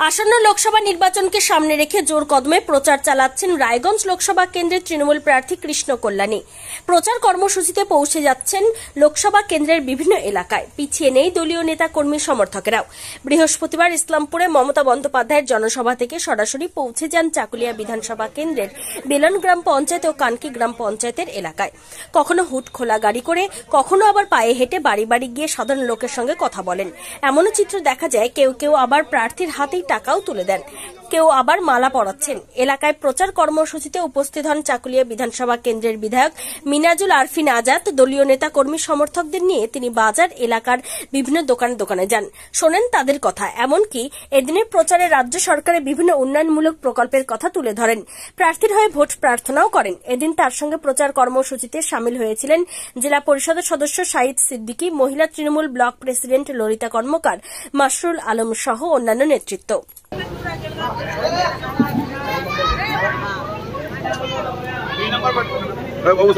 আসন্ন লোকসভা নির্বাচনকে সামনে রেখে জোর কদমে প্রচার চালাচ্ছেন রায়গঞ্জ লোকসভা কেন্দ্রের তৃণমূল প্রার্থী কৃষ্ণ কল্যাণী। প্রচার কর্মসূচিতে পৌঁছে যাচ্ছেন লোকসভা কেন্দ্রের বিভিন্ন এলাকায়। পিছিয়ে নেই দলীয় নেতা কর্মী সমর্থকেরাও। বৃহস্পতিবার ইসলামপুরে মমতা বন্দ্যোপাধ্যায়ের জনসভা থেকে সরাসরি পৌঁছে যান চাকুলিয়া বিধানসভা কেন্দ্রের বেলন গ্রাম পঞ্চায়েত ও কানকি গ্রাম পঞ্চায়েতের এলাকায়। কখনো হুট খোলা গাড়ি করে, কখনো আবার পায়ে হেঁটে বাড়ি বাড়ি গিয়ে সাধারণ লোকের সঙ্গে কথা বলেন। এমনও চিত্র দেখা যায়, কেউ কেউ আবার প্রার্থীর হাতেই টাকাও তুলে দেন, কেউ আবার মালা পরাচ্ছেন। এলাকায় প্রচার কর্মসূচিতে উপস্থিত হন চাকুলিয়া বিধানসভা কেন্দ্রের বিধায়ক মিনাজুল আরফিন আজাদ। দলীয় নেতা কর্মী সমর্থকদের নিয়ে তিনি বাজার এলাকার বিভিন্ন দোকানে যান, শোনেন তাদের কথা। এমনকি এদিনের প্রচারে রাজ্য সরকারের বিভিন্ন উন্নয়নমূলক প্রকল্পের কথা তুলে ধরেন। প্রার্থীর হয়ে ভোট প্রার্থনাও করেন। এদিন তার সঙ্গে প্রচার কর্মসূচিতে সামিল হয়েছিলেন জেলা পরিষদের সদস্য শাহিদ সিদ্দিকী, মহিলা তৃণমূল ব্লক প্রেসিডেন্ট ললিতা কর্মকার, মাসরুল আলম সহ অন্যান্য নেতৃত্ব। বাবু